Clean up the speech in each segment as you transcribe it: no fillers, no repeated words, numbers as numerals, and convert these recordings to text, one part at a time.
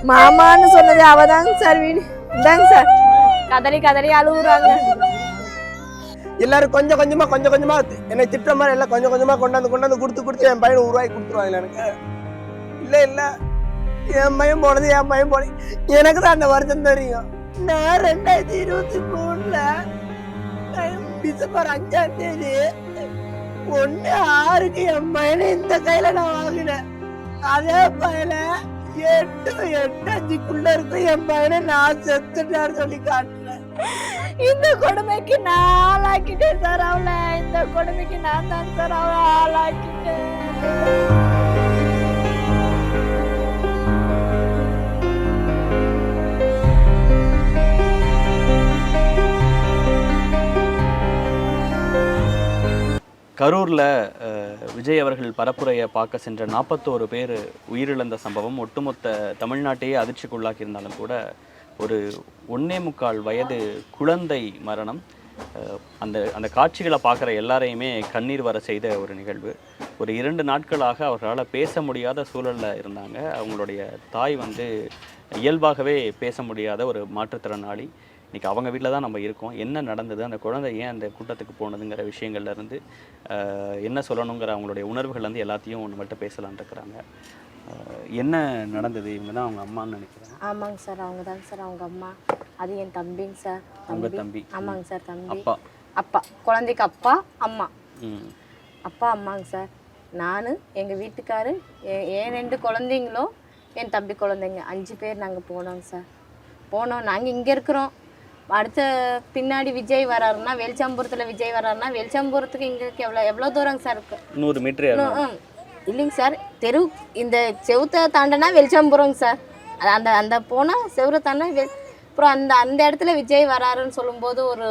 மாமான்னு சொன்னது அவதாங்க சார் வீடு. இந்தாங்க சார், கதறி கதறி அழுகுறாங்க. எல்லாரும் கொஞ்சம் கொஞ்சமா என்னை திட்டுற மாதிரி எல்லாம் கொஞ்சம் கொஞ்சமா கொண்டாந்து கொடுத்து என் பையனை உருவாக்கி கொடுத்துருவாங்க. எனக்கு இல்ல என் பையன் போனது எனக்கு தான் அந்த வருஷம் தெரியும். நான் 2023 டிசம்பர் 5ஆம் தேதி 1/6 என் பையனை இந்த கையில நான் வாங்கினேன். அதே பையன 8/5 இருக்கும் என் பையனை நான் செத்துட்டான்னு சொல்லி காட்டுறேன். இந்த கொடுமைக்கு நான் ஆளாக்கிட்டேன் சார் அவளை. இந்த கொடுமைக்கு நான் தான் சார் அவளை ஆளாக்கிட்டேன். கரூரில் விஜய் அவர்கள் பரப்புரையை பார்க்க சென்ற 41 பேர் உயிரிழந்த சம்பவம் ஒட்டுமொத்த தமிழ்நாட்டையே அதிர்ச்சிக்குள்ளாக்கியிருந்தாலும் கூட ஒரு 1.25 வயது குழந்தை மரணம் அந்த காட்சிகளை பார்க்குற எல்லாரையுமே கண்ணீர் வர செய்த ஒரு நிகழ்வு. ஒரு 2 நாட்களாக அவர்களால் பேச முடியாத சூழலில் இருந்தாங்க. அவங்களுடைய தாய் இயல்பாகவே பேச முடியாத ஒரு மாற்றுத்திறனாளி. இன்றைக்கி அவங்க வீட்டில் தான் நம்ம இருக்கோம். என்ன நடந்தது, அந்த குழந்தை ஏன் அந்த கூட்டத்துக்கு போனதுங்கிற விஷயங்கள்லேருந்து என்ன சொல்லணுங்கிற அவங்களுடைய உணர்வுகள் எல்லாத்தையும் நம்மள்கிட்ட பேசலான் இருக்கிறாங்க. என்ன நடந்தது? இவங்க தான் அவங்க அம்மான்னு நினைக்கிறேன். ஆமாங்க சார், அவங்க தாங்க சார் அவங்க அம்மா. அது என் தம்பிங்க சார். உங்கள் தம்பி? ஆமாங்க சார், தம்பி. அப்பா குழந்தைக்கு அப்பா அம்மா. அப்பா அம்மாங்க சார். நான் எங்கள் வீட்டுக்காரு, என் 2 குழந்தைங்களும் என் தம்பி குழந்தைங்க 5 பேர் நாங்கள் போனோங்க சார். நாங்கள் இங்கே இருக்கிறோம். அடுத்த பின்னாடி விஜய் வராருன்னா, வெளிச்சம்புரத்தில் விஜய் வராருன்னா, வெளிச்சம்புரத்துக்கு இங்கே எவ்வளோ தூரங்க சார் இருக்கு? 100 மீட்டர். இல்லைங்க சார், தெரு இந்த செவுத்தை தாண்டனா வெளிச்சம்புறங்க சார். அந்த போனால் செவரை தாண்டா அப்புறம் அந்த இடத்துல விஜய் வராருன்னு சொல்லும்போது ஒரு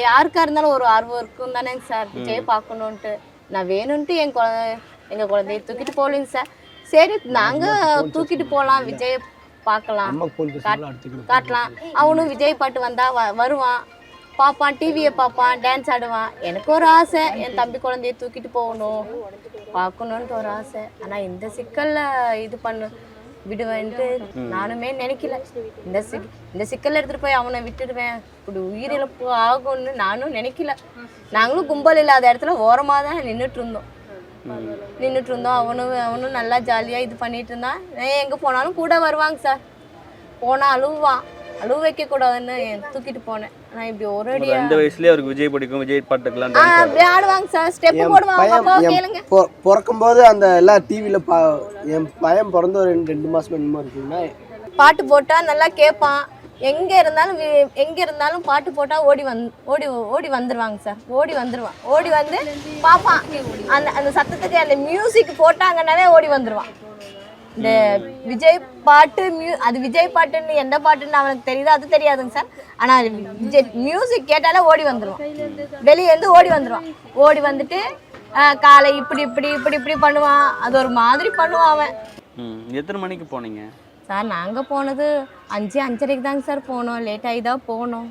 யாருக்கா இருந்தாலும் ஒரு ஆர்வம் இருக்கும் தானேங்க சார், விஜய் பார்க்கணுன்ட்டு. நான் வேணும்ன்ட்டு எங்கள் குழந்தைய தூக்கிட்டு போகலிங்க சார். சரி நாங்கள் தூக்கிட்டு போகலாம், விஜய் பார்க்கலாம், காட்டலாம். அவனும் விஜய் பாட்டு வந்தால் வருவான், பார்ப்பான், டிவியை பார்ப்பான், டான்ஸ் ஆடுவான். எனக்கு ஒரு ஆசை, என் தம்பி குழந்தைய தூக்கிட்டு போகணும், பார்க்கணுன்ட்டு ஒரு ஆசை. ஆனால் இந்த சிக்கலில் இது விடுவேன்ட்டு நானுமே நினைக்கல. இந்த சிக்கலில் எடுத்துகிட்டு போய் அவனை விட்டுடுவேன், இப்படி உயிரிழப்பு ஆகும்னு நானும் நினைக்கல. நாங்களும் கும்பல் இல்லாத இடத்துல ஓரமாக தான் நின்றுட்டு இருந்தோம். அவனும் நல்லா ஜாலியாக இது பண்ணிட்டு இருந்தான். எங்கே போனாலும் கூட வருவாங்க சார். போனால் அழுவான், அழுவ வைக்கக்கூடாதுன்னு தூக்கிட்டு போனேன். ஆனால் இப்படி ஒரு இந்த வயசுலேயே அவருக்கு விஜய் பிடிக்கும், விஜய் பாட்டுக்கெல்லாம் அப்படி ஆடுவாங்க சார், ஸ்டெப்பு போடுவாங்க. கேளுங்க, பிறக்கும்போது அந்த எல்லாம் டிவியில் என் பையன் பிறந்த ஒரு 2 மாதம் என்னமோ இருக்குன்னா பாட்டு போட்டால் நல்லா கேட்பான். எங்கே இருந்தாலும் பாட்டு போட்டால் ஓடி வந்துடுவாங்க சார். ஓடி வந்து பார்ப்பான். அந்த சத்தத்துக்கு அந்த மியூசிக் போட்டாங்கன்னாவே ஓடி வந்துடுவான். இந்த விஜய் பாட்டு அது விஜய் பாட்டுன்னு எந்த பாட்டுன்னு அவனுக்கு தெரியுதோ அது தெரியாதுங்க சார். ஆனால் விஜய் மியூசிக் கேட்டாலே ஓடி வந்துடுவான். வெளியே இருந்து ஓடி வந்துட்டு காலை இப்படி பண்ணுவான். அது ஒரு மாதிரி பண்ணுவான் அவன். எத்தனை மணிக்கு போனீங்க சார்? நாங்கள் போனது 5:30 தாங்க சார் போனோம். லேட் ஆகி தான் போனோம்.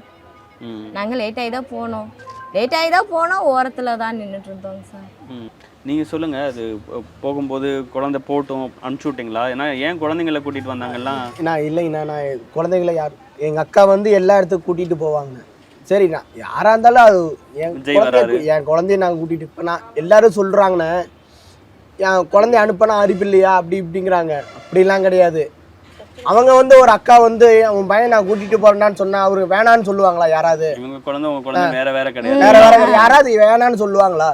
ஓரத்தில் தான் நின்றுட்டு இருந்தோங்க சார். நீங்கள் சொல்லுங்கள், அது போகும்போது குழந்தை போட்டும் அனுப்பிச்சி விட்டிங்களா? ஏன் குழந்தைங்கள கூட்டிகிட்டு வந்தாங்கலாம்? இல்லைங்கண்ணா, நான் குழந்தைங்கள எங்கள் அக்கா எல்லா இடத்துக்கும் கூட்டிகிட்டு போவாங்க. சரிண்ணா, யாராக இருந்தாலும் அது என் குழந்தைய நாங்கள் கூட்டிகிட்டு இப்போ எல்லாரும் சொல்கிறாங்கண்ணே, என் குழந்தைய அனுப்பினா அறிவு இல்லையா அப்படி இப்படிங்கிறாங்க. அப்படிலாம் கிடையாது. அவங்க ஒரு அக்கா உன் பையன் நான் கூட்டிட்டு போறேன்னு சொன்னா அவரு வேணான்னு சொல்லுவாங்களா? யாராவது வேற யாராவது வேணான்னு சொல்லுவாங்களா?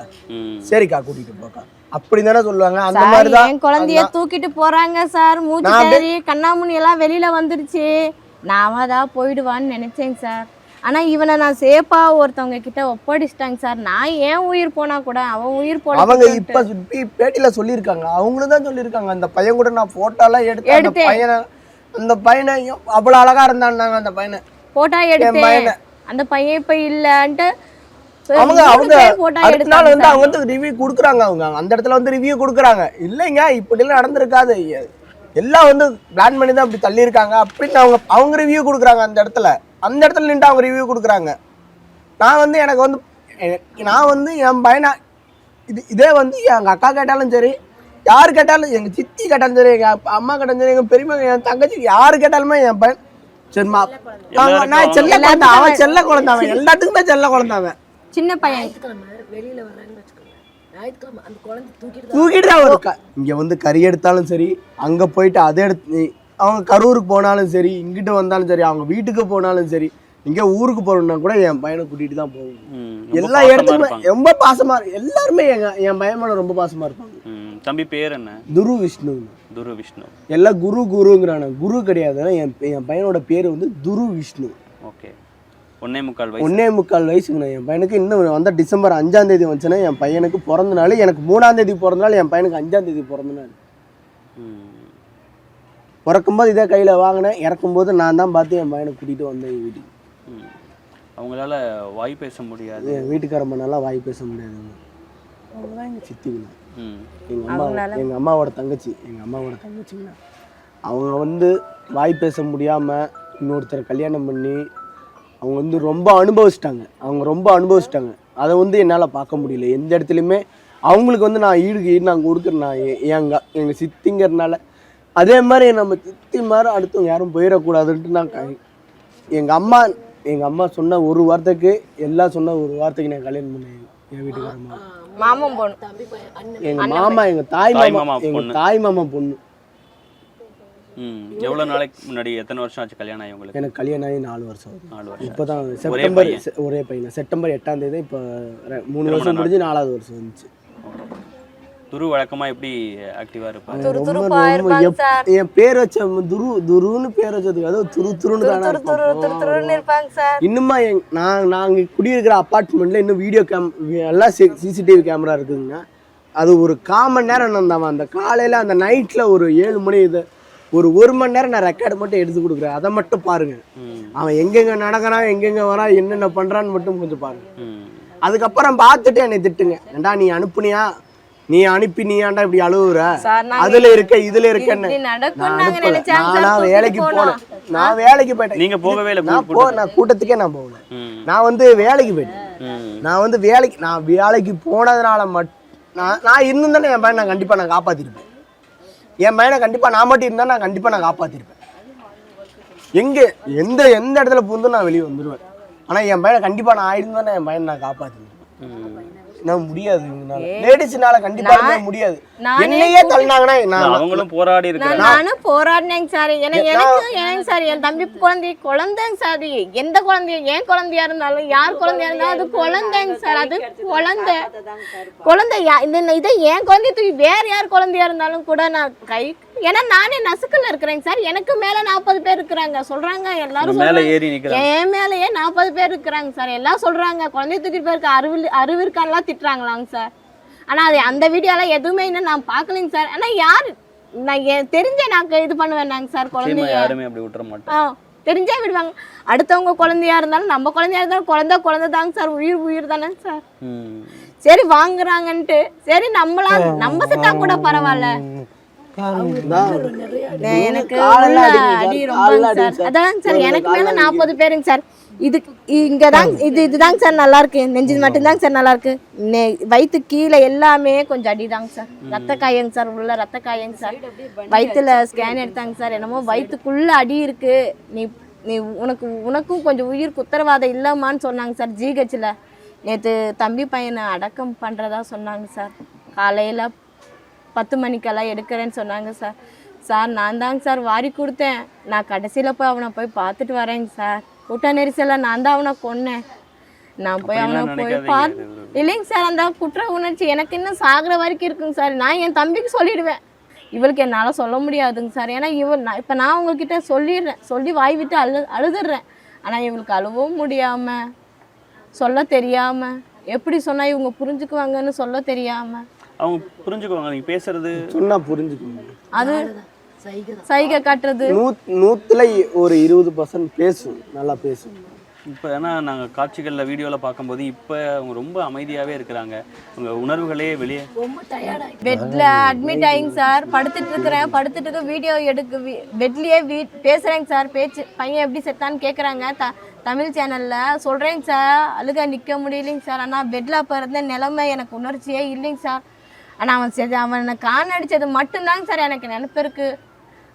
சரிக்கா கூட்டிட்டு போக்கா அப்படிதானே சொல்லுவாங்க. அந்த மாதிரிதான் என் குழந்தைய தூக்கிட்டு போறாங்க சார். மூச்சு கண்ணாமூனி எல்லாம் வெளியில வந்துருச்சு. நாம தான் போயிடுவான்னு நினைச்சேங்க சார். ஆனா இவனை நான் சேஃபா ஒருத்தவங்க கிட்ட ஒப்படைச்சிட்டாங்க சார். நான் ஏன் உயிர் போனா கூட அவன் உயிர் போன அவங்க இப்ப பேட்டியில சொல்லியிருக்காங்க. அவங்களும் தான் சொல்லியிருக்காங்க. அந்த பையன் கூட நான் போட்டோலாம் எடுத்தேன். அந்த பையனை அவ்வளவு அழகா இருந்தாங்க. அந்த பையனை போட்டோ எடுத்தேன். அந்த பையன் இப்ப இல்லன்ட்டு அவங்க அடுத்த நாள் அவங்க ரிவ்யூ கொடுக்குறாங்க. அவங்க அந்த இடத்துல ரிவ்யூ கொடுக்குறாங்க. இல்லைங்க இப்படி எல்லாம் நடந்திருக்காது, எல்லாம் பிளான் பண்ணி தான் அப்படி தள்ளி இருக்காங்க அப்படின்னு அவங்க ரிவ்யூ கொடுக்குறாங்க. அந்த இடத்துல நின்று அவங்க ரிவ்யூ கொடுக்குறாங்க. நான் எனக்கு நான் என் பையனை இதே எங்க அக்கா கேட்டாலும் சரி, யாரு கேட்டாலும் எங்க சித்தி கேட்டாலும் சரி, எங்க அம்மா கேட்டாலும் சரி, எங்க பெரியம்மா, என் தங்கச்சி, யாரு கேட்டாலுமே என் பையன் சரிம்மா நான் செல்ல குழந்தை, அவன் செல்ல குழந்தை, அவன் எல்லாத்துக்குமே செல்ல குழந்தை, அவன் சின்ன பையன் வெளியில வராங்கன்னு வச்சுக்கோங்க, ஞாயிற்றுக்கிழமை அந்த குழந்தை தூக்கிட்டு தான் இருக்கா. இங்க வந்து கறி எடுத்தாலும் சரி, அங்க போயிட்டு அதை எடுத்து அவங்க கரூருக்கு போனாலும் சரி, இங்கிட்ட வந்தாலும் சரி, அவங்க வீட்டுக்கு போனாலும் சரி, இங்க ஊருக்கு போறோம்னா கூட என் பையனை கூட்டிட்டு தான் போவோம். எல்லா இடத்துக்குமே ரொம்ப பாசமா இருக்கு. எல்லாருமே என் பையன் மேல ரொம்ப பாசமா இருப்பாங்க. தம்பி பேர் என்ன? துரு விஷ்ணு. துரு விஷ்ணு. எல்லாம் குருங்கிறான, குரு கிடையாது. என் பையனோட பேரு வந்து துரு விஷ்ணு. ஓகே. 1.25 வயசு. 1.25 வயசுங்கண்ணா. என் பையனுக்கு இன்னும் வந்த டிசம்பர் 5ஆம் தேதி வந்துச்சுன்னா என் பையனுக்கு பிறந்த நாள். எனக்கு 3ஆம் தேதி பிறந்த நாள், என் பையனுக்கு 5ஆம் தேதி பிறந்த நாள். பிறக்கும்போது இதே கையில் வாங்கினேன், இறக்கும்போது நான் தான் பார்த்து என் பையனை கூட்டிகிட்டு வந்தேன் வீட்டுக்கு. அவங்களால வாய் பேச முடியாது, என் வீட்டுக்காரம்மா நல்லா வாய் பேச முடியாதுங்க. அவங்களாம் எங்கள் சித்திங்கண்ணா, எங்கள் அம்மாவோட தங்கச்சிங்கண்ணா. அவங்க வந்து வாய் பேச முடியாமல் இன்னொருத்தரை கல்யாணம் பண்ணி அவங்க வந்து ரொம்ப அனுபவிச்சிட்டாங்க. அதை வந்து என்னால் பார்க்க முடியல எந்த இடத்துலையுமே. அவங்களுக்கு வந்து நான் ஈடு நான் கொடுக்குறேன். நான் எங்கள் சித்திங்கிறதுனால அதே மாதிரி நம்ம சித்தி மாதிரி அடுத்தவங்க யாரும் போயிடக்கூடாதுன்ட்டு நான் எங்கள் அம்மா சொன்ன ஒரு வார்த்தைக்கு நான் கல்யாணம் பண்ணேன். என் வீட்டுக்காரம்மா, மாமன் பொண்ணு, எங்கள் மாமா, எங்கள் தாய் மாமா பொண்ணு. எவ்வளவு நாளைக்கு முன்னாடி, எத்தனை வருஷம் ஆச்சு கல்யாணம் ஆகி உங்களுக்கு? எனக்கு கல்யாணம் ஆகி 4 வருஷம். 4 வருஷம். இப்போதான் செப்டம்பர், ஒரே பையன், செப்டம்பர் 8ஆம் தேதி இப்போ 3 வருஷம் முடிஞ்சு 4ஆவது வருஷம் வந்துச்சு. துரு வழக்கமா எப்படி ஆக்டிவா இருப்பாரு? என் பேர் வச்ச துருன்னு பேர் வச்சதுக்கு அதுவும் துருன்னு தானே. இன்னுமா நாங்க குடியிருக்கிற அப்பார்ட்மெண்ட்ல இன்னும் வீடியோ எல்லாம் சிசிடிவி கேமரா இருக்குதுங்க. அது ஒரு 1/4 மணி நேரம் வந்தவன் அந்த காலையில அந்த நைட்ல ஒரு 7 மணி ஒரு 1 மணி நேரம் நான் ரெக்கார்டு மட்டும் எடுத்து கொடுக்குறேன். அதை மட்டும் பாருங்க. அவன் எங்கெங்க நடக்கிறான், எங்கெங்க வரான், என்னென்ன பண்றான்னு மட்டும் கொஞ்சம் பாருங்க. அதுக்கப்புறம் பார்த்துட்டு என்னை திட்டுங்க, ஏண்டா நீ அனுப்புனியா, நீ அனுப்பி நீ ஏன்டா இப்படி அழுவுற, அதுல இருக்க இதுல இருக்கன்னு. நான் வேலைக்கு போயிட்டேன். நீங்க போகவே இல்லை? நான் கூட்டத்துக்கே நான் போகல. நான் வந்து வேலைக்கு போயிட்டேன். நான் வேலைக்கு போனதுனால மட்டும் நான் இருந்திருந்தேன் என் பையனை கண்டிப்பா நான் காப்பாத்திருப்பேன். என் பையனை கண்டிப்பா நான் மட்டும் இருந்தா நான் கண்டிப்பா நான் காப்பாத்திருப்பேன். எந்த இடத்துல பூந்தும் நான் வெளியே வந்துடுவேன். ஆனா என் பையனை கண்டிப்பா நான் ஆயிருந்தேன், என் பையனை நான் காப்பாத்திருப்பேன். முடியாது, லேடிஸ்னால கண்டிப்பா முடியாது. என்னையே தள்ளினாங்கன்னா அவங்களும் போராடி இருக்காங்க. நானும் போராடினேங்க சார். எனக்கு சார் என் தம்பி குழந்தைங்க சார். எந்த குழந்தைய, என் குழந்தையா இருந்தாலும் யார் குழந்தையா இருந்தாலும் அது குழந்தைங்க சார். அது குழந்தை இதை என் குழந்தைய தூக்கி வேற யார் குழந்தையா இருந்தாலும் கூட நான் ஏன்னா நானே நசுக்கல்ல இருக்கிறேங்க சார். எனக்கு மேல 40 பேர் இருக்கிறாங்க சொல்றாங்க. எல்லாரும் என் மேலேயே 40 பேர் இருக்கிறாங்க சார். எல்லாம் சொல்றாங்க குழந்தைய தூக்கிட்டு போயிருக்க அறிவிற்கான்லாம் திட்டுறாங்களாங்க சார். ஆனா அது அந்த வீடியோலாம் எதுவுமே இன்னும் நான் பார்க்கலைங்க சார். ஆனா யாரு நான் தெரிஞ்சே நான் இது பண்ணுவேன்னாங்க சார். குழந்தைய தெரிஞ்சே விடுவாங்க. அடுத்தவங்க குழந்தையா இருந்தாலும் நம்ம குழந்தையா இருந்தாலும் குழந்தை தாங்க சார். உயிர் தானே சார். சரி வாங்குறாங்கன்ட்டு சரி நம்ம செத்தா கூட பரவாயில்ல. எனக்கு அடி ரொம்ப சார். அதான் சார் எனக்கு மேல 40 பேருங்க சார். இதுதாங்க சார் நல்லா இருக்கு. நெஞ்சு மட்டும்தாங்க சார் நல்லா இருக்கு. வயிற்று கீழே எல்லாமே கொஞ்சம் அடிதாங்க சார். ரத்த காயங்க சார், உள்ள ரத்த காயங்க சார். வயிற்றுல ஸ்கேன் எடுத்தாங்க சார். என்னமோ வயிற்றுக்குள்ள அடி இருக்கு. நீ உனக்கும் கொஞ்சம் உயிருக்கு உத்தரவாதம் இல்லம்மான்னு சொன்னாங்க சார். ஜிஹெச்ல நேற்று தம்பி பையனை அடக்கம் பண்றதா சொன்னாங்க சார். காலையில 10 மணிக்கெல்லாம் எடுக்கிறேன்னு சொன்னாங்க சார். நான் தாங்க சார் வாரி கொடுத்தேன். நான் கடைசியில் போய் அவனை போய் பார்த்துட்டு வரேங்க சார். கூட்ட நெரிசலில் நான் தான் அவனை கொன்னேன். நான் போய் அவனை போய் இல்லைங்க சார். அந்த குற்ற உணர்ச்சி எனக்கு இன்னும் சாகிற வரைக்கும் இருக்குங்க சார். நான் என் தம்பிக்கு சொல்லிடுவேன். இவளுக்கு என்னால் சொல்ல முடியாதுங்க சார். ஏன்னா இப்போ நான் உங்ககிட்ட சொல்லி வாய் விட்டு அழுதுடுறேன். ஆனால் இவளுக்கு அழுவும் முடியாமல், சொல்ல தெரியாமல், எப்படி சொன்னால் இவங்க புரிஞ்சுக்குவாங்கன்னு சொல்ல தெரியாமல். அவங்க புரிஞ்சுக்குவாங்க, நீங்க பேசுறது சொன்னா புரிஞ்சுக்குவாங்க. அது சைகை காட்டுறது 100ல ஒரு 20% பேசும், நல்லா பேசும். இப்போ ஏன்னா நாங்கள் காட்சிகளில் வீடியோவில் பார்க்கும்போது இப்போ அவங்க ரொம்ப அமைதியாகவே இருக்கிறாங்க. உங்கள் உணர்வுகளே வெளியே பெட்டில் அட்மிட் ஆகிங்க சார். படுத்துட்டு வீடியோ பெட்லேயே பேசுகிறேங்க சார். பையன் எப்படி செத்தான்னு கேட்குறாங்க. தமிழ் சேனலில் சொல்கிறேங்க சார். அழுக நிற்க முடியலைங்க சார். ஆனால் பெட்டில் அப்போ இருந்த நிலைமை எனக்கு உணர்ச்சியே இல்லைங்க சார். ஆனால் அவனை காணடிச்சது மட்டும்தாங்க சார் எனக்கு நினைப்பு இருக்கு.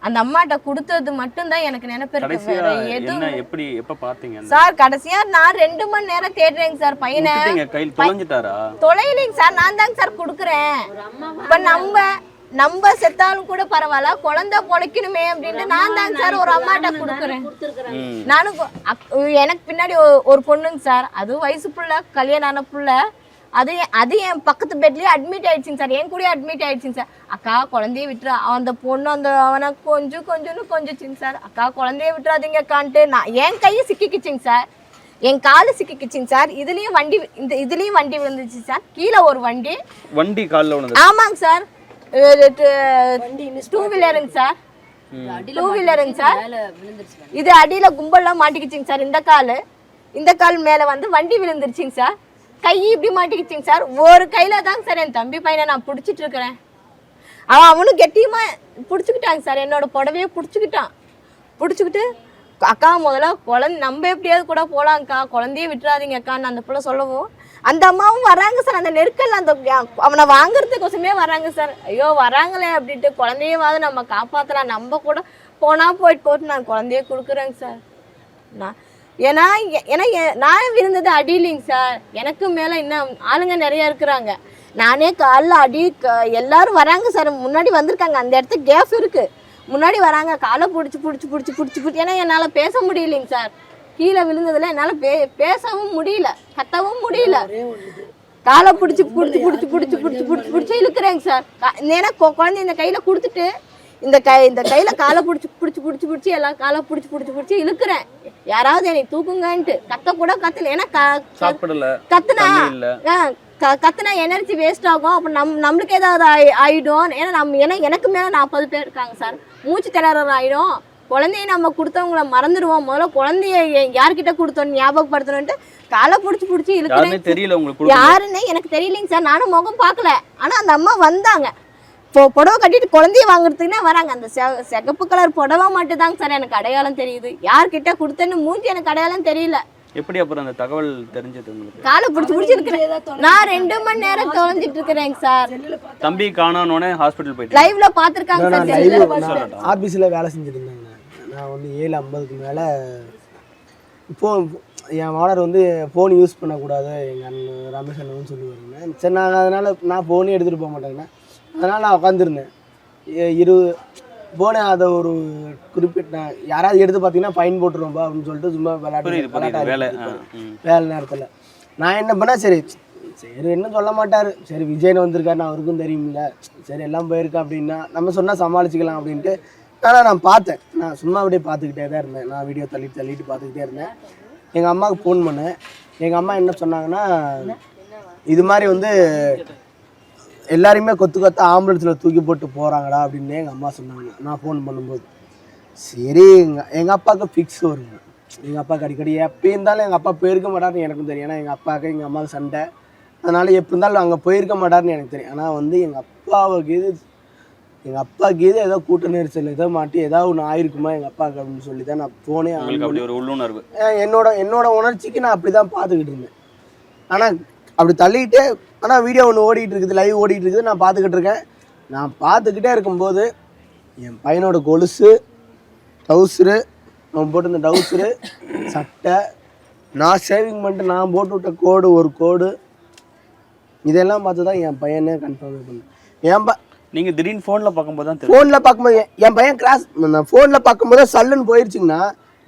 அந்த அம்மாட்ட கொடுத்தது மட்டும்தான் எனக்கு நினைப்பு இருக்கு. வேற எதுவும் எப்படி எப்ப பாத்தீங்க சார் கடைசியா நான் 2 மணி நேரம் தேடுறேங்க சார் பையனை. கையில் தொலைஞ்சிட்டாரா? தொலைலைங்க சார், நான் தாங்க சார் கொடுக்குறேன். இப்ப நம்ம செத்தாலும் கூட பரவாயில்ல, குழந்தை பொழைக்கணுமே அப்படின்ட்டு நான் தாங்க சார் ஒரு அம்மாட்ட கொடுக்குறேன். நானும் எனக்கு பின்னாடி ஒரு பொண்ணுங்க சார், அது வயசு புள்ள, கல்யாணம் ஆன புள்ள, அது என் பக்கத்து பெட்லயே அட்மிட் ஆயிடுச்சுங்க சார், என் கூட அட்மிட் ஆயிடுச்சுங்க சார். அக்கா குழந்தைய விட்டுரு, அந்த பொண்ணு அவனை கொஞ்சிச்சிங்க சார். அக்கா குழந்தைய விட்டுறாதீங்க அக்கான்ட்டு நான் என் கையை சிக்கிக்கிச்சிங்க சார், என் காலு சிக்கிக்கிச்சிங்க சார். இதுலயும் வண்டி விழுந்துச்சு சார், கீழே ஒரு வண்டி காலில் விழுந்து. ஆமாங்க சார், 2 வீலருங்க சார், 2 வீலருங்க சார். இது அடியில கும்பல்லாம் மாட்டிக்கிச்சிங்க சார். இந்த கால் மேல வந்து வண்டி விழுந்துருச்சுங்க சார். கை இப்படி மாட்டிக்கிச்சிங்க சார். ஒரு கையில தாங்க சார் என் தம்பி பையனை நான் பிடிச்சிட்டு இருக்கிறேன். அவனும் கெட்டியமா பிடிச்சிக்கிட்டாங்க சார், என்னோட புடவையே பிடிச்சிக்கிட்டு அக்கா முதல்ல குழந்தை நம்ம எப்படியாவது கூட போலாங்க்கா, குழந்தைய விட்டுறாதீங்க அக்கான்னு அந்த பிள்ளை சொல்லவும் அந்த அம்மாவும் வராங்க சார். அந்த நெருக்கல் அந்த அவனை வாங்குறதுக்கோசமே வராங்க சார். ஐயோ வராங்களே அப்படின்ட்டு, குழந்தையவாது நம்ம காப்பாற்றலாம், நம்ம கூட போட்டு நான் குழந்தைய கொடுக்குறேங்க சார். ஏன்னா நான் விருந்தது அடியிலிங்க சார், எனக்கு மேலே இன்னும் ஆளுங்க நிறைய இருக்கிறாங்க. நானே காலில் எல்லாரும் வராங்க சார், முன்னாடி வந்திருக்காங்க, அந்த இடத்துக்கு கேப் இருக்கு, முன்னாடி வராங்க, காலை பிடிச்சி ஏன்னா என்னால் பேச முடியலைங்க சார். கீழே விழுந்ததுல என்னால் பேசவும் முடியல, கத்தவும் முடியல. காலை பிடிச்சி இழுக்கிறேங்க சார். ஏன்னா குழந்தை இந்த கையில் கொடுத்துட்டு இந்த கையில காலை பிடிச்சி எல்லாம் காலை பிடிச்சி இழுக்கிறேன். யாராவது என்னை தூக்குங்கன்ட்டு கத்த கூட கத்தல. ஏன்னா கத்துனா எனர்ஜி வேஸ்ட் ஆகும், அப்ப நம்மளுக்கு ஏதாவது ஆயிடும். ஏன்னா எனக்கு மேல 40 பேர் இருக்காங்க சார், மூச்சு திணறல் ஆயிடும். குழந்தைய நம்ம கொடுத்தவங்கள மறந்துடுவோம், முதல்ல குழந்தைய யார்கிட்ட கொடுத்தோம் ஞாபகப்படுத்தணும்ட்டு காலை பிடிச்சி இழுக்கிறேன். யாருன்னு எனக்கு தெரியலைங்க சார், நானும் முகம் பார்க்கல. ஆனா அந்த அம்மா வந்தாங்க, புடவை கட்டிட்டு குழந்தைய வாங்குறதுக்குன்னா வராங்க. அந்த சிகப்பு கலர் புடவை மட்டும் தாங்க சார் எனக்கு அடையாளம் தெரியுது, யார்கிட்ட கொடுத்தேன்னு மூஞ்சி எனக்கு அடையாளம் தெரியல. எப்படி அப்புறம் அந்த தகவல் தெரிஞ்சது உங்களுக்கு? காலை பிடிச்சி இருக்கிறேன் நான் 2 மணி நேரம் தொலைஞ்சிட்டு இருக்கிறேன் சார். தம்பி காணோனே ஹாஸ்பிடல் போயிட்டு லைவ்ல பாத்துருக்காங்க சார். ஆபீஸ்ல வேலை செஞ்சுட்டு இருந்தாங்க. நான் வந்து 7:50க்கு மேல ஃபோன், என் ஓனர் வந்து ஃபோன் யூஸ் பண்ணக்கூடாது எங்கள் அண்ணன் ரமேஷ் அண்ணன் சொல்லுவாருங்க. சரி அதனால நான் ஃபோனே எடுத்துகிட்டு போக மாட்டேங்கண்ணா, அதனால் நான் உட்காந்துருந்தேன். ஃபோனை அதை ஒரு குறிப்பிட்ட யாராவது எடுத்து பார்த்தீங்கன்னா ஃபைன் போட்டுருவோம்பா அப்படின்னு சொல்லிட்டு சும்மா வேலை நேரத்தில் நான் என்ன பண்ணேன், சரி என்ன சொல்ல மாட்டார், சரி விஜய்னு வந்திருக்காருன்னு அவருக்கும் தெரியுமில்ல, சரி எல்லாம் போயிருக்கா அப்படின்னா நம்ம சொன்னால் சமாளிச்சிக்கலாம் அப்படின்ட்டு நான் பார்த்தேன். நான் சும்மா அப்படியே பார்த்துக்கிட்டே தான் இருந்தேன், நான் வீடியோ தள்ளிட்டு பார்த்துக்கிட்டே இருந்தேன். எங்கள் அம்மாவுக்கு ஃபோன் பண்ணேன். எங்கள் அம்மா என்ன சொன்னாங்கன்னா, இது மாதிரி வந்து எல்லாரையுமே கொத்து ஆம்புலன்ஸில் தூக்கி போட்டு போகிறாங்கடா அப்படின்னு எங்கள் அம்மா சொன்னாங்க நான் ஃபோன் பண்ணும்போது. சரி எங்கள் அப்பாவுக்கு ஃபிக்ஸ் வருங்க, எங்கள் அப்பாவுக்கு அடிக்கடி எப்போ இருந்தாலும் எங்கள் அப்பா போயிருக்க மாட்டார்னு எனக்கும் தெரியும். ஏன்னா எங்கள் அப்பாவுக்கு எங்கள் அம்மாவுக்கு சண்டை, அதனால் எப்போ இருந்தாலும் அங்கே போயிருக்க மாட்டார்னு எனக்கு தெரியும். ஆனால் வந்து எங்கள் அப்பாவுக்கு இது ஏதோ கூட்ட நெரிசல் ஏதோ மாட்டி ஏதாவது ஒன்று ஆயிருக்குமா எங்கள் அப்பாவுக்கு அப்படின்னு சொல்லி தான் நான் ஃபோனே உள்ளுணர்வு என்னோட உணர்ச்சிக்கு நான் அப்படி தான் பார்த்துக்கிட்டு இருந்தேன். ஆனால் அப்படி தள்ளிக்கிட்டே, ஆனால் வீடியோ ஒன்று ஓடிட்டு இருக்குது, லைவ் ஓடிட்டு இருக்குது, நான் பார்த்துக்கிட்டு இருக்கேன். நான் பார்த்துக்கிட்டே இருக்கும்போது என் பையனோட கொலுசு, டவுசரு, அவன் போட்டிருந்த டவுசரு, சட்டை, நான் சேவிங் பண்ணிட்டு நான் போட்டு விட்ட ஒரு கோடு, இதெல்லாம் பார்த்து தான் என் பையனே கன்ஃபார்ம் பண்ணேன். நீங்கள் திடீர்னு ஃபோனில் பார்க்கும்போது தான் ஃபோனில் பார்க்கும்போது என் பையன் கிராஸ், நான் ஃபோனில் பார்க்கும்போது சல்லுன்னு போயிடுச்சுங்கன்னா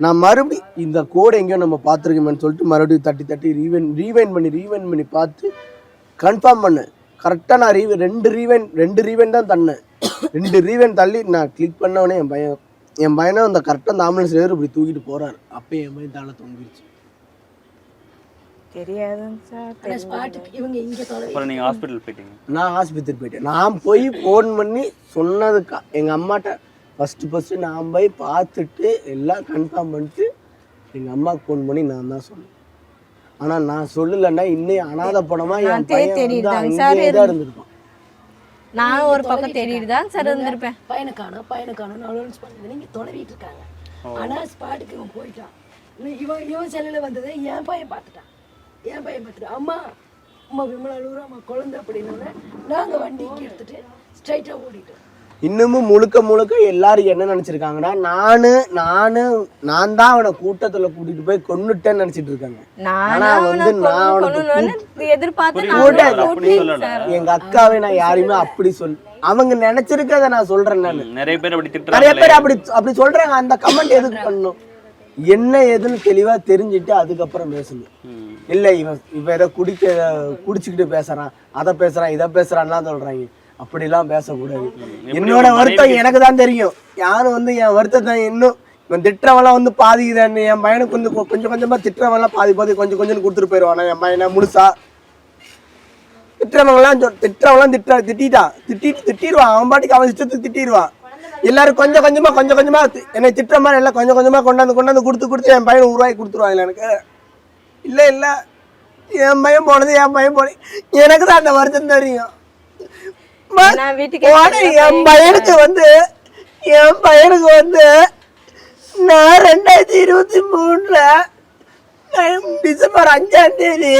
நான் மறுபடியும் இந்த கோடு எங்கேயோ நம்ம பார்த்துருக்கோமேன்னு சொல்லிட்டு மறுபடியும் தட்டி ரீவைண்ட் பண்ணி பார்த்து கன்ஃபார்ம் பண்ணேன். கரெக்டாக நான் ரெண்டு ரீவைண்ட் தான் தண்ணேன். 2 ரீவைண்ட் தள்ளி நான் கிளிக் பண்ணவொடனே என் பையனை அந்த கரெக்டாக அந்த ஆம்புலன்ஸ் டிரைவர் இப்படி தூக்கிட்டு போகிறாரு. அப்போ என் பையன் தானே தொங்கிடுச்சு. நீங்கள் ஹாஸ்பிட்டல் போயிட்டீங்க? நான் ஆஸ்பத்திரி போயிட்டேன். நான் போய் ஃபோன் பண்ணி சொன்னதுக்கா எங்கள் அம்மாட்ட ஃபஸ்ட்டு நான் போய் பார்த்துட்டு எல்லாம் கன்ஃபார்ம் பண்ணிட்டு எங்கள் அம்மாவுக்கு ஃபோன் பண்ணி நான் தான் சொன்னேன். ஆனால் நான் சொல்லலைன்னா இன்னும் அனாதை படமாக என் பையன் தான் இருந்திருப்பான். நான் ஒரு பக்கம் தேடிட்டுதான் சார் இருந்திருப்பேன். பையனை காணும் அலோன்ஸ் பண்ணது நீங்கள் தொலைவிட்டு இருக்காங்க. ஆனால் ஸ்பாட்டுக்கு இவன் போயிட்டான். இவன் செல்லில் வந்தது என் பையன் பார்த்துட்டான். அம்மா அம்மா விமலா அழுகுறா குழந்தை அப்படின்னு நாங்கள் வண்டிக்கு எடுத்துட்டு ஸ்ட்ரைட்டாக ஓடிட்டோம். இன்னமும் முழுக்க எல்லாரும் என்ன நினைச்சிருக்காங்கன்னா நான் தான் அவனை கூட்டத்துல கூட்டிட்டு போய் கொன்னுட்டேன்னு நினைச்சிட்டு இருக்காங்க. ஆனா வந்து நான் எங்க அக்காவை நான் யாரையுமே அப்படி அவங்க நினைச்சிருக்கத நான் சொல்றேன். நான் நிறைய பேர் அப்படி சொல்றாங்க. அந்த கமெண்ட் எதுக்கு பண்ணணும்? என்ன ஏதுன்னு தெளிவா தெரிஞ்சுட்டு அதுக்கப்புறம் பேசணும். இல்ல இவன் ஏதோ குடிச்சுக்கிட்டு பேசுறான், அதை பேசுறான், இதை பேசுறான்லாம் சொல்றாங்க. அப்படிலாம் பேசக்கூடாது. என்னோட வருத்தம் எனக்கு தான் தெரியும். யாரும் வந்து என் வருத்தத்தை இன்னும் இவன் திட்டவெல்லாம் வந்து பாதிக்குதான். என் பையனுக்கு வந்து கொஞ்சம் கொஞ்சமா திட்டவெல்லாம் பாதி கொஞ்சம் கொஞ்சம் கொடுத்துட்டு போயிடுவான். என் பையனை முழுசா திட்டவெல்லாம் திட்டிடுவான். அவன் பாட்டுக்கு அவன் இஷ்டத்துக்கு திட்டிடுவான். எல்லாரும் கொஞ்சம் கொஞ்சமா என்னை திட்டுற மாதிரி எல்லாம் கொஞ்சம் கொஞ்சமா கொண்டாந்து கொடுத்து என் பையனை உருவாக்கி கொடுத்துருவாங்க. எனக்கு இல்ல என் பையன் போனது எனக்கு தான் அந்த வருத்தம் தெரியும். என் பையனுக்கு வந்து நான் 2023 டிசம்பர் 5ஆம் தேதி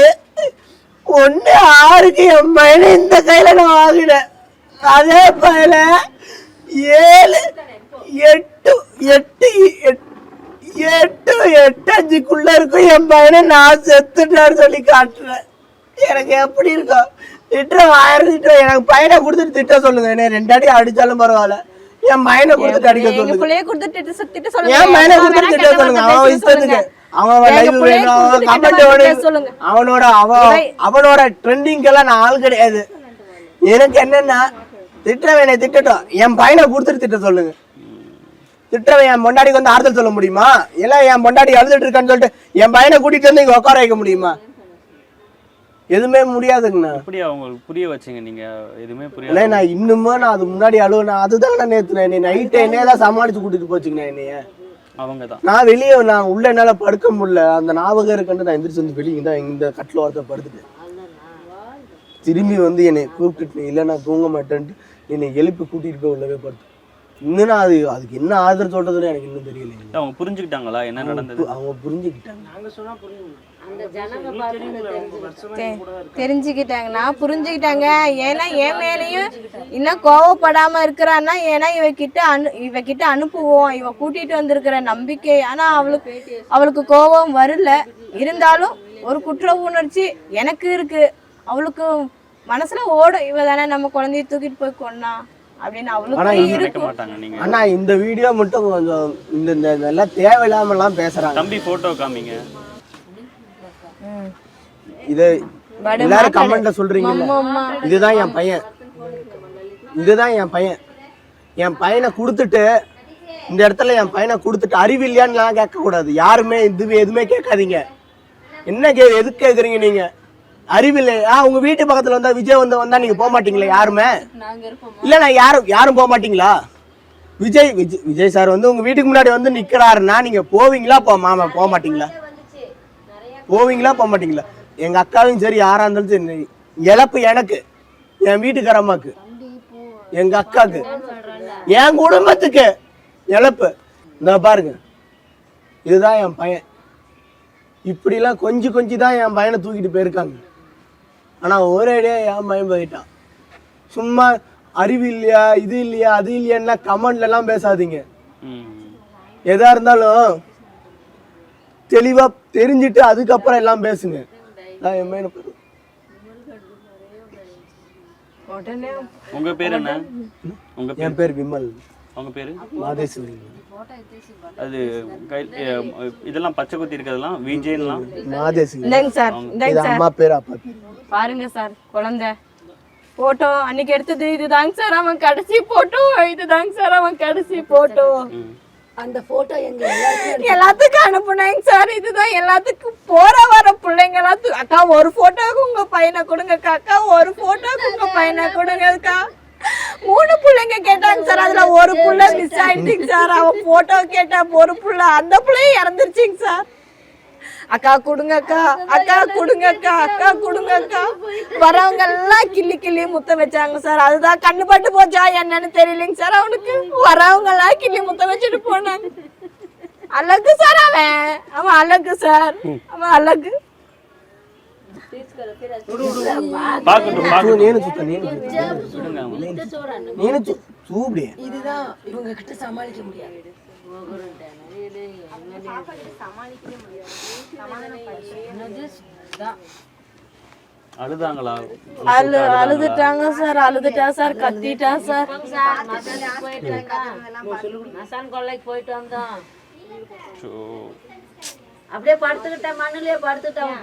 1/6 என் பையனை இந்த கையில நான் வாங்கினேன். அதே பையல 7-8-5 இருக்கும் என் பையனை நான் செத்துட்டான்னு சொல்லி காட்டுறேன். எனக்கு எப்படி இருக்கும்? திட்டம் 1000 திட்டம். எனக்கு பையனை கொடுத்துட்டு திட்ட சொல்லுங்க. என்ன 2 அடி அடிச்சாலும் பரவாயில்ல. என் பையனை கொடுத்துட்டு அடிக்க சொல்லுங்க. என் பையனை கொடுத்துட்டு திட்ட சொல்லுங்க. அவன் இஷ்டத்துக்கு அவனோட ட்ரெண்டிங்கெல்லாம் நான் ஆள் கிடையாது. எனக்கு என்னன்னா திட்டவனை திட்டட்டும். என் பையனை கொடுத்துட்டு திட்ட சொல்லுங்க. திட்டவன் என் பொண்டாடிக்கு வந்து ஆறுதல் சொல்ல முடியுமா? எல்லாம் என் பொண்டாடி அழுதுட்டு இருக்கான்னு சொல்லிட்டு என் பையனை கூட்டிட்டு வந்து இங்க உட்கார வைக்க முடியுமா? எதுவுமே முடியாதுங்கண்ணா. அப்படியே அவங்களுக்கு புரிய வச்சுங்க. நீங்க எதுவுமே புரியல. நான் இன்னுமே நான் அது முன்னாடி அழுவேன். அதுதான் நேற்று நைட்டு என்னையதான் சமாளிச்சு கூட்டிட்டு போச்சுங்கண்ணா. என்னைய அவங்கதான் நான் வெளியே நான் உள்ள என்னால படுக்க முடியல. அந்த ஞாபகம் இருக்குன்னு நான் எந்திரிச்சு வந்து வெளியே தான் இந்த கட்டில் ஓரத்தை படுத்துட்டேன். திரும்பி வந்து என்னை கூப்பிட்டு இல்லை நான் தூங்க மாட்டேன்ட்டு என்னை எழுப்பி கூட்டிட்டு போய் உள்ளவே படுத்து. இன்னும் அதுக்கு என்ன ஆதரவு சொல்றதுன்னு எனக்கு இன்னும் தெரியல. அவங்க புரிஞ்சுக்கிட்டாங்களா என்ன நடந்தது? அவங்க புரிஞ்சுக்கிட்டாங்க. தெரிஞ்சுக்கிட்டாங்கன்னா புரிஞ்சுக்கிட்டாங்க. ஏன்னா என் மேலேயும் இன்னும் கோவப்படாம இருக்கிறான்னா ஏன்னா இவகிட்ட அனுப்புவோம், இவ கூட்டிட்டு வந்திருக்கிற நம்பிக்கை. ஆனா அவளுக்கு கோபம் வரல. இருந்தாலும் ஒரு குற்ற உணர்ச்சி எனக்கு இருக்கு. அவளுக்கு மனசுல ஓடும், இவ தானே நம்ம குழந்தைய தூக்கிட்டு போய் கொன்னா அப்படின்னு அவளுக்கு இருக்கும். ஆனா இந்த வீடியோ மட்டும் கொஞ்சம் இந்த எல்லாம் தேவையில்லாம எல்லாம் பேசுறாங்க. தம்பி போட்டோ காமிங்க. இது எல்லாரும் கமெண்ட்ல சொல்றீங்க. இதுதான் என் பையன், இதுதான் என் பையன். என் பையனை கொடுத்துட்டு இந்த இடத்துல என் பையனை கொடுத்துட்டு அறிவில்லையான்னு கேட்க கூடாது. யாருமே எதுவுமே கேட்காதீங்க. என்ன எதுக்கு கேக்குறீங்க நீங்க? அறிவில்லையா? உங்க வீட்டு பக்கத்துல வந்தா விஜய் வந்தா நீங்க போக மாட்டீங்களா? யாருமே இல்ல. நான் யாரும் போக மாட்டீங்களா? விஜய் சார் வந்து உங்க வீட்டுக்கு முன்னாடி வந்து நிக்கிறாருன்னா நீங்க போவீங்களா? மாமா போக மாட்டீங்களா? போவீங்களா போக மாட்டீங்களா? எங்க அக்காவும் சரி யாரா இருந்தாலும் சரி இழப்பு எனக்கு, என் வீட்டுக்கார அம்மாக்கு, எங்க அக்காக்கு, என் குடும்பத்துக்கு இழப்பு. இந்த பாருங்க, இதுதான் என் பையன். இப்படிலாம் கொஞ்சம் தான் என் பையனை தூக்கிட்டு போயிருக்காங்க. ஆனா ஒரேடியா என் பையன் போயிட்டான். சும்மா அறிவு இல்லையா, இது இல்லையா, அது இல்லையா கமெண்ட்ல எல்லாம் பேசாதீங்க. எதா இருந்தாலும் தெளிவா தெரிஞ்சுட்டு அதுக்கப்புறம் எல்லாம் பேசுங்க. உங்க பேர் என்ன? என் பேர் விமல். உங்க பேரு? மாதேஸ்வரி. அது இதெல்லாம் பச்சை குத்தி இருக்கிறதெல்லாம் விஜய்லாம் மாதேஸ்வரி. இந்தங்க சார், இந்தங்க சார். அம்மா பேர் அப்பா பேர் பாருங்க சார். குழந்தை போட்டோ அன்னைக்கு எடுத்தது இதுதாங்க சார் அவன் கடைசி போட்டோ. இதுதாங்க சார் அவன் கடைசி போட்டோ. அந்த போட்டோ எங்க எல்லாத்துக்கும் அனுப்புனாங்க சார். இதுதான் எல்லாத்துக்கும் போற வர பிள்ளைங்க எல்லாம் அக்கா ஒரு போட்டோக்கு உங்க பையனை கொடுங்க அக்கா, ஒரு போட்டோக்கு உங்க பையனை கொடுங்க அக்கா. 3 பிள்ளைங்க கேட்டாங்க சார். அதுல ஒரு புள்ள மிஸ் ஆயிடுச்சுங்க சார். அவன் போட்டோ கேட்டா ஒரு புள்ள, அந்த பிள்ளையும் இறந்துருச்சுங்க சார். அக்கா கொடுங்க அக்கா, அக்கா கொடுங்க அக்கா, அக்கா கொடுங்க அக்கா. வரவங்க எல்லாம் கிள்ளி முத்த வச்சாங்க சார். அதுதான் கண்ணு பட்டு போச்சா என்னன்னு தெரியலைங்க சார். அவனுக்கு வரவங்க எல்லாம் கிள்ளி முத்த வச்சுட்டு போனாங்க. அழகு சார் அவன் அழகு சார், அவன் அழகு. இதுதான் இவங்க கிட்ட சமாளிக்க முடியாது. அழுதாங்களா? அழுதுட்டாங்க சார், அழுதுட்டா சார், கத்திட்டா சார். மசான் கொள்ளைக்கு போயிட்டு வந்தோம். அப்படியே படுத்துக்கிட்டேன், மண்ணுலயே படுத்துக்கிட்டேன்,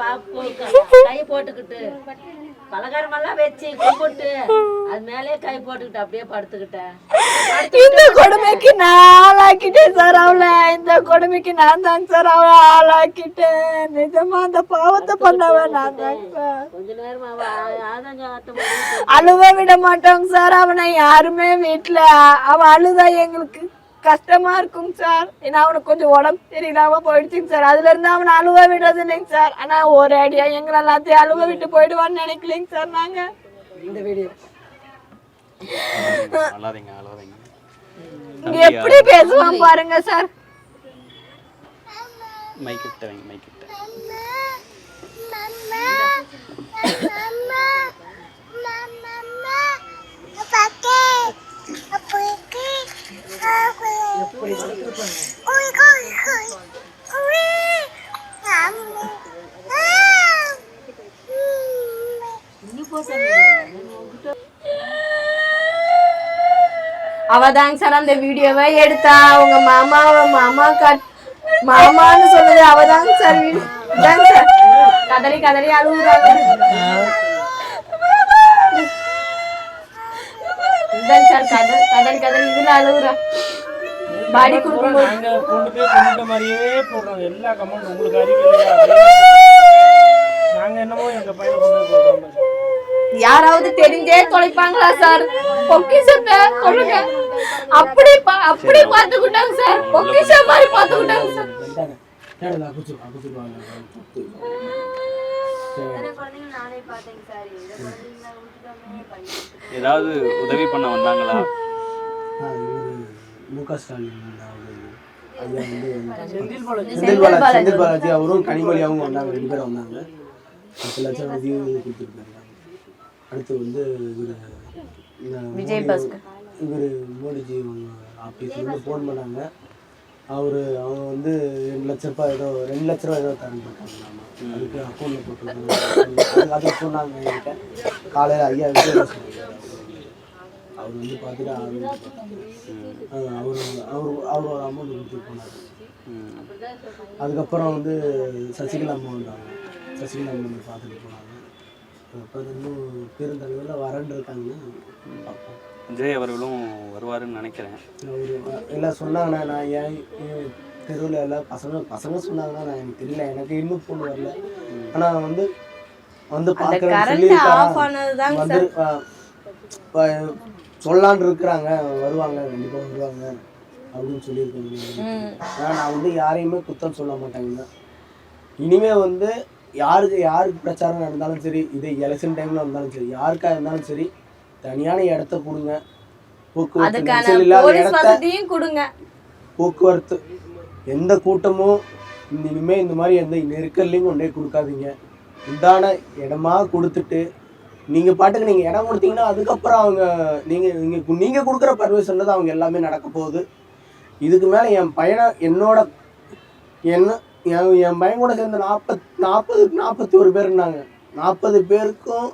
கை போட்டுக்கிட்டு பலகாரம் எல்லாம் வச்சு கும்பிட்டு அது மேலேயே கை போட்டுக்கிட்டு அப்படியே படுத்துக்கிட்டேன். இந்த கொடுமைக்கு நான் ஆளாக்கிட்டேன் சார் அவளை. இந்த கொடுமைக்கு நான் தாங்க சார் அவளை ஆளாக்கிட்டேன். நிஜமா அந்த பாவத்தை பண்ணவன் நான் தாங்க சார். கொஞ்ச நேரமா அழுவ விட மாட்டோங்க சார் அவனை யாருமே வீட்டுல. அவன் அழுதா எங்களுக்கு கஷ்டமா இருக்குங்க சார். ஏன்னா அவனுக்கு கொஞ்சம் உடம்பு சரியில்லாம போயிடுச்சுங்க சார். அதுல இருந்து அவனை அழுவ விடுறது இல்லைங்க சார். ஆனா ஒரு ஐடியா எங்களை எல்லாத்தையும் அழுவ விட்டு போயிடுவான்னு நினைக்கலைங்க சார் நாங்க. இந்த வீடியோ அழாதீங்க அழாதீங்க. இங்க எப்படி பேசுவான் பாருங்க சார். மைக் கிட்ட வைங்க, மைக் கிட்ட. அவதாங்க சார் அந்த வீடியோவை எடுத்தா. அவங்க மாமான்னு சொன்னது அவதாங்க சார். இதாங்க சார் கதறி கதறி அழுகுறாங்க. இதாங்க சார் கதறி கதறி இதுல அழுகுறா. பாடி கொடுக்கும்போது கொண்டு போய் கொண்ட மாதிரியே போடுறோம். எல்லா கமெண்ட் உங்களுக்கு அறிவு நாங்க என்னமோ எங்க பையனை கொண்டு போய் போடுறோம். யாராவது தெரிஞ்சே தொலைப்பாங்களா சார்? பொக்கிஷத்தை சொல்லுங்க. அப்படி பாத்துக்கிட்டாங்க சார். பொக்கிஷம் மாதிரி பாத்துக்கிட்டாங்க சார். ஏதாவது உதவி பண்ண வந்தாங்களா? முக ஸ்டாலின் ஐயா வந்து செந்தில் பாலாஜி அவரும் கனிமொழியாவும் வந்தாங்க. 2 பேரும் வந்தாங்க. 10 லட்சம் நிதி கொடுத்துருக்காங்க. அடுத்து வந்து இவர் மோடிஜி ஆஃபீஸ்லேருந்து ஃபோன் பண்ணாங்க. அவங்க வந்து 2 லட்ச ரூபாய் ஏதோ 2 லட்ச ரூபா ஏதோ தரமாட்டாங்க. அதுக்கு அக்கௌண்ட்டில் போட்டுருக்காங்க. அதை சொன்னாங்க என்கிட்ட காலையில். ஐயா அவர் வந்து பார்த்துட்டு அவர் ஒரு அமௌண்ட் கொடுத்துட்டு போனார். அதுக்கப்புறம் வந்து சசிகலா அம்மா வந்தாங்க. சசிகலா அம்மா வந்து பார்த்துட்டு போனாங்க. அப்புறம் இன்னும் பெருந்தலைவரில் வரன்னு இருக்காங்கன்னா பார்ப்போம். விஜய் அவர்களும் வருவாருன்னு நினைக்கிறேன். அவர் எல்லாம் சொன்னாங்கண்ணா. நான் ஏன் தெருவில் எல்லாம் பசங்க சொன்னாங்கன்னா நான் எனக்கு தெரியல. எனக்கு இன்னும் ஃபோன் வரல. ஆனால் வந்து பார்க்குறேன்னு சொல்லியிருக்காங்க. வந்து சொல்லான்னு இருக்கிறாங்க. வருவாங்க, கண்டிப்பாக வருவாங்க அப்படின்னு சொல்லியிருக்காங்க. நான் வந்து யாரையுமே குத்தம் சொல்ல மாட்டாங்க. இனிமே வந்து யாருக்கு பிரச்சாரம் நடந்தாலும் சரி, இது எலெக்ஷன் டைம்ல இருந்தாலும் சரி, யாருக்கா இருந்தாலும் சரி, தனியான இடத்த கொடுங்க. போக்குவரத்து இல்லாத இடத்த கொடுங்க. போக்குவரத்து எந்த கூட்டமும் இனிமே இந்த மாதிரி எந்த நெருக்கல்லையும் கொண்டே கொடுக்காதீங்க. உண்டான இடமா கொடுத்துட்டு நீங்கள் பாட்டுக்கு நீங்கள் இடம் கொடுத்தீங்கன்னா அதுக்கப்புறம் அவங்க நீங்கள் கொடுக்குற பர்மிஷன் தான் அவங்க எல்லாமே நடக்க போகுது. இதுக்கு மேலே என் பையனை என் பையன் கூட சேர்ந்து 41 பேர் இருந்தாங்க. 40 பேருக்கும்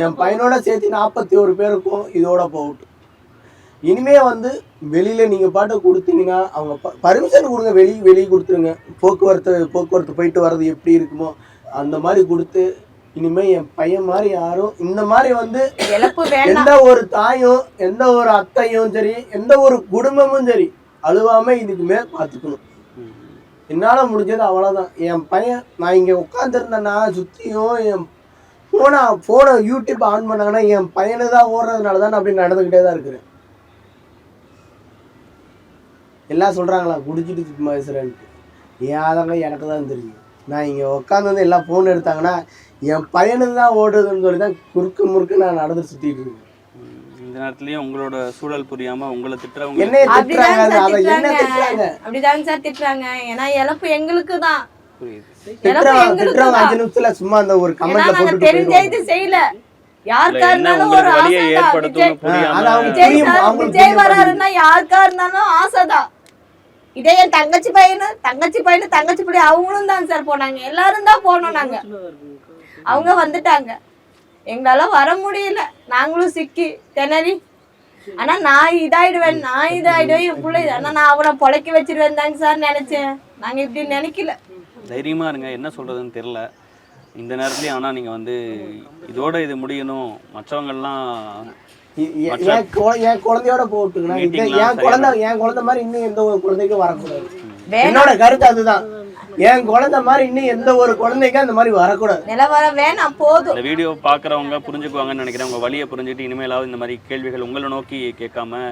என் பையனோட சேர்த்து 41 பேருக்கும் இதோட போகட்டும். இனிமே வந்து வெளியில் நீங்கள் பாட்டு கொடுத்தீங்கன்னா அவங்க பர்மிஷன் கொடுங்க. வெளியே கொடுத்துருங்க. போக்குவரத்து போயிட்டு வர்றது எப்படி இருக்குமோ அந்த மாதிரி கொடுத்து, இனிமே என் பையன் மாதிரி யாரும் இந்த மாதிரி வந்து எந்த ஒரு தாயும் எந்த ஒரு அத்தையும் சரி, எந்த ஒரு குடும்பமும் சரி அழுவாம இதுக்குமே பார்த்துக்கணும். என்னால் முடிஞ்சது அவ்வளோதான். என் பையன் நான் இங்கே உட்காந்துருந்தேன்னா சுற்றியும் என் ஃபோனை யூடியூப் ஆன் பண்ணாங்கன்னா என் பையனு தான் ஓடுறதுனால தான் நான் அப்படி நடந்துக்கிட்டே தான் இருக்கிறேன். எல்லாம் சொல்கிறாங்களா குடிச்சிட்டு சும்மா பேசுகிறேன்ட்டு. ஏன் அதங்க எனக்கு தான் தெரியும். நான் இங்கே உட்காந்து வந்து எல்லாம் ஃபோன் எடுத்தாங்கன்னா என் பையனுக்கு தான் ஓடுறதுன்னு சொல்லி தான் முறுக்கு நான் நடந்து சுற்றிட்டு இருக்கேன். இந்த நேரத்துலயும் உங்களோட சூழல் புரியாம உங்களை திட்டுறவங்க அப்படிதாங்க சார் திட்டுறாங்க. ஏன்னா இழப்பு எங்களுக்கு தான். புரியுது. திட்டுறவங்க 5 நிமிஷத்துல சும்மா அந்த ஒரு ஏன்னா கமெண்ட்ல நாங்க போட்டுட்டு தெரிஞ்சே போயிடுவாங்க. இது செய்யல. இல்ல, யாருக்கா என்ன இருந்தாலும் ஒரு உங்களுக்கு வலியை ஆசைதான். ஏற்படுத்தும்னு விஜய் புரியாம ஆனா அவங்க விஜய் புரியும், சார் அவங்களுக்கு விஜய் புரிய வராருன்னா யாருக்கா இருந்தாலும் ஆசைதான். இதே என் தங்கச்சி பையனு தங்கச்சி பிள்ளை அவங்களும் தான் சார் போனாங்க. எல்லாரும் தான் போனோம் நாங்க. அவங்க வந்துட்டாங்க. எங்களால வர முடியல. நாங்களும் சிக்கி திணறி. ஆனா நான் இதாயிடுவேன் என் பிள்ளை. ஆனா நான் அவனை பொழைக்க வச்சிருவேன் தாங்க சார் நினைச்சேன். நாங்க இப்படி நினைக்கல. தைரியமா இருங்க, என்ன சொல்றதுன்னு தெரியல இந்த நேரத்துலயும். ஆனா நீங்க வந்து இதோட இது முடியணும், மற்றவங்கெல்லாம் என் குழந்தையோட போட்டுக்கணும். என் குழந்தை மாதிரி இன்னும் எந்த ஒரு குழந்தைக்கும் வரக்கூடாது. வேணாம். என்னோட கருத்து அதுதான். என் குழந்தை மாதிரி இன்னும் எந்த ஒரு குழந்தைக்கும் அந்த மாதிரி வரக்கூடாது. நிலவரம் வேணாம், போதும். இந்த வீடியோ பாக்குறவங்க புரிஞ்சுக்குவாங்கன்னு நினைக்கிறேன். உங்க வலியை புரிஞ்சுட்டு இனிமேலாவது இந்த மாதிரி கேள்விகள் உங்களை நோக்கி கேட்காம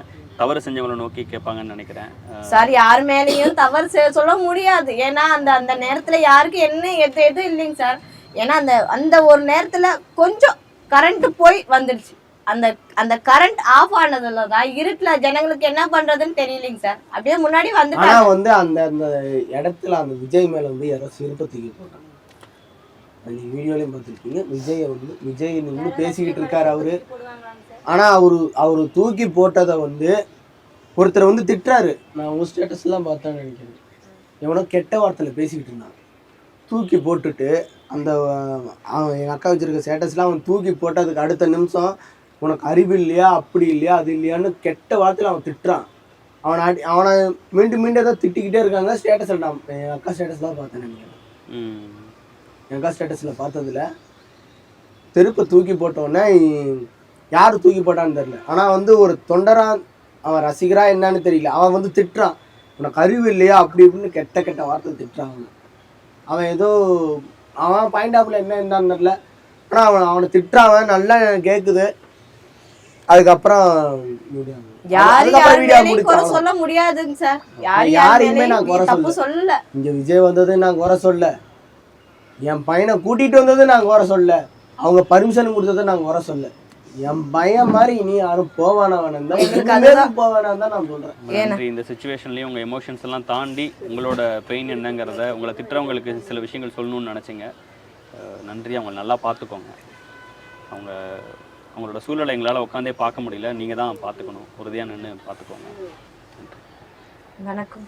தவறு செஞ்சவங்களை நோக்கி கேட்பாங்கன்னு நினைக்கிறேன். சார் யார் மேலேயும் தவறு சொல்ல முடியாது. ஏன்னா அந்த நேரத்துல யாருக்கு என்ன எதுவும் இல்லைங்க சார். ஏன்னா அந்த ஒரு நேரத்துல கொஞ்சம் கரண்ட் போய் வந்துடுச்சு. அந்த கரண்ட் ஆஃப் ஆனதுல தான் இருட்டுல ஜனங்களுக்கு என்ன பண்றதுன்னு தெரியலைங்க சார். அப்படியே முன்னாடி ஆனா வந்துட்டாங்க. வந்து அந்த இடத்துல அந்த விஜய் மேல வந்து யாரோ செருப்பை தூக்கி போட்டாங்க. நீங்க வீடியோலயும் பார்த்துருக்கீங்க. விஜய் நின்று பேசிக்கிட்டு இருக்காரு அவரு. ஆனா அவரு தூக்கி போட்டதை வந்து ஒருத்தர் வந்து திட்டுறாரு. நான் உங்க ஸ்டேட்டஸ் எல்லாம் பார்த்தேன்னு நினைக்கிறேன். எவனோ கெட்ட வார்த்தையில பேசிக்கிட்டு இருந்தான். தூக்கி போட்டுட்டு அந்த எங்க அக்கா வச்சிருக்க ஸ்டேட்டஸ்லாம் அவன் தூக்கி போட்டதுக்கு அடுத்த நிமிஷம் உனக்கு அறிவு இல்லையா, அப்படி இல்லையா, அது இல்லையான்னு கெட்ட வார்த்தையில் அவன் திட்டுறான். அவனை மீண்டும் ஏதோ திட்டிக்கிட்டே இருக்காங்க. ஸ்டேட்டஸில் நான் என் அக்கா ஸ்டேட்டஸ் தான் பார்த்தேன் நினைக்கிறேன். என் அக்கா ஸ்டேட்டஸில் பார்த்ததுல தெருப்பை தூக்கி போட்டோன்னே யார் தூக்கி போட்டான்னு தெரியல. ஆனால் வந்து ஒரு தொண்டரா அவன் ரசிகரா என்னன்னு தெரியல. அவன் வந்து திட்டுறான், உனக்கு அறிவு இல்லையா, அப்படி இப்படின்னு கெட்ட வார்த்தை திட்டுறான். அவன் ஏதோ அவன் பாயிண்ட் ஆஃப்ல என்னன்னு தெரியல. ஆனால் அவனை திட்டுறான், நல்லா கேட்குது. அதுக்கப்புறம் சொல்ல முடியாதுங்க சார். யாரையுமே நான் குறை சொல்லல. இங்க விஜய் வந்தது நான் குறை சொல்ல, என் பையனை கூட்டிட்டு வந்தது நான் குறை சொல்ல, அவங்க பர்மிஷன் கொடுத்ததை நான் குறை சொல்ல. என் பையன் மாதிரி இனி யாரும் போவானவன் தான் நான் சொல்றேன். இந்த சிச்சுவேஷன்லயும் உங்க எமோஷன்ஸ் எல்லாம் தாண்டி உங்களோட பெயின் என்னங்கிறத உங்களை திட்டுறவங்களுக்கு சில விஷயங்கள் சொல்லணும்னு நினைச்சீங்க. நன்றி. அவங்க நல்லா பார்த்துக்கோங்க. அவங்களோட சூழ்நிலை எங்களால் உட்காந்தே பார்க்க முடியல. நீங்கள் தான் பார்த்துக்கணும். உறுதியாக நின்று பார்த்துக்கோங்க. வணக்கம்.